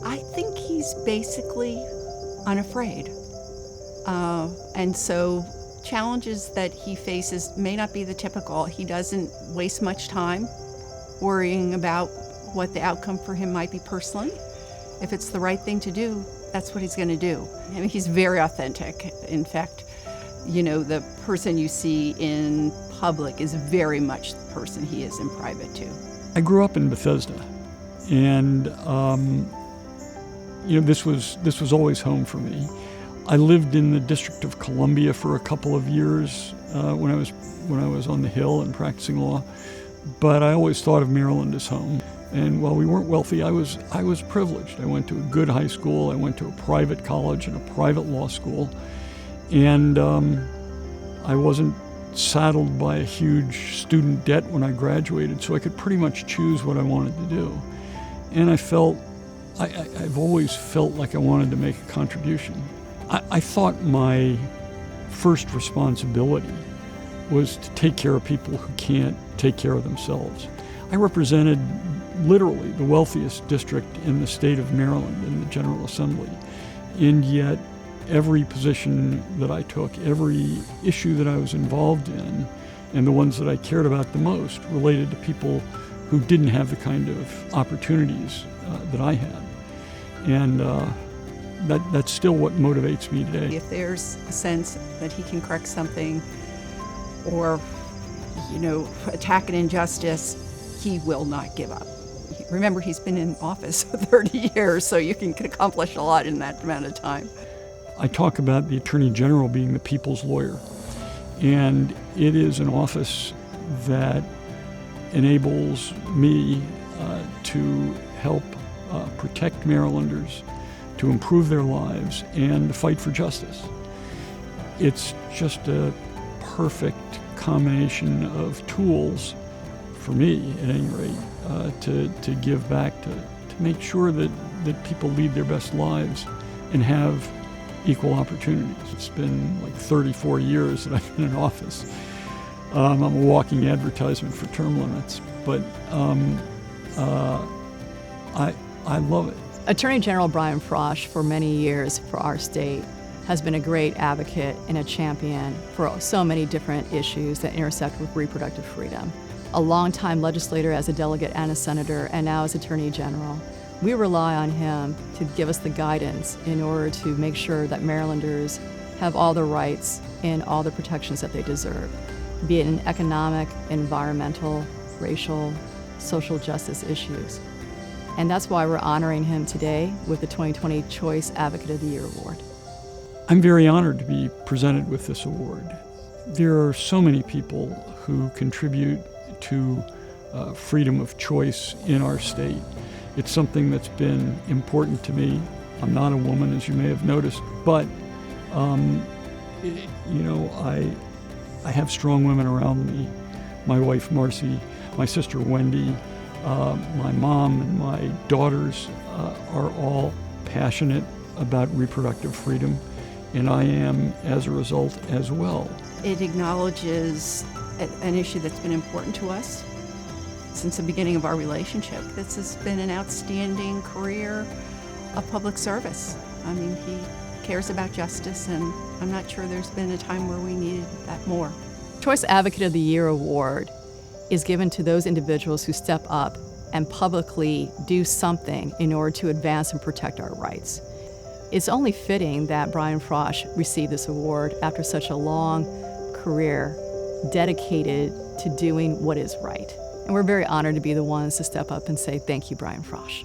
I think he's basically unafraid. And so challenges that he faces may not be the typical. He doesn't waste much time worrying about what the outcome for him might be personally. If it's the right thing to do, that's what he's going to do. I mean, he's very authentic. In fact, you know, the person you see in public is very much the person he is in private too. I grew up in Bethesda, and you know, this was always home for me. I lived in the District of Columbia for a couple of years when I was on the Hill and practicing law, but I always thought of Maryland as home. And while we weren't wealthy, I was privileged. I went to a good high school. I went to a private college and a private law school, and I wasn't saddled by a huge student debt when I graduated, so I could pretty much choose what I wanted to do. And I've always felt like I wanted to make a contribution. I thought my first responsibility was to take care of people who can't take care of themselves. I represented literally the wealthiest district in the state of Maryland in the General Assembly, and yet every position that I took, every issue that I was involved in, and the ones that I cared about the most related to people who didn't have the kind of opportunities that I had. And that's still what motivates me today. If there's a sense that he can correct something or, you know, attack an injustice, he will not give up. Remember, he's been in office for 30 years, so you can accomplish a lot in that amount of time. I talk about the Attorney General being the people's lawyer, and it is an office that enables me to help protect Marylanders, to improve their lives, and to fight for justice. It's just a perfect combination of tools, for me at any rate, to give back, to make sure that people lead their best lives and have equal opportunities. It's been like 34 years that I've been in office. I'm a walking advertisement for term limits, but I love it. Attorney General Brian Frosh, for many years for our state, has been a great advocate and a champion for so many different issues that intersect with reproductive freedom. A longtime legislator as a delegate and a senator, and now as Attorney General. We rely on him to give us the guidance in order to make sure that Marylanders have all the rights and all the protections that they deserve, be it in economic, environmental, racial, social justice issues. And that's why we're honoring him today with the 2020 Choice Advocate of the Year Award. I'm very honored to be presented with this award. There are so many people who contribute to freedom of choice in our state. It's something that's been important to me. I'm not a woman, as you may have noticed, but you know, I have strong women around me. My wife, Marcy, my sister, Wendy, my mom and my daughters are all passionate about reproductive freedom, and I am, as a result, as well. It acknowledges an issue that's been important to us since the beginning of our relationship. This has been an outstanding career of public service. I mean, he cares about justice, and I'm not sure there's been a time where we needed that more. Choice Advocate of the Year Award is given to those individuals who step up and publicly do something in order to advance and protect our rights. It's only fitting that Brian Frosh received this award after such a long career dedicated to doing what is right. And we're very honored to be the ones to step up and say, thank you, Brian Frosh.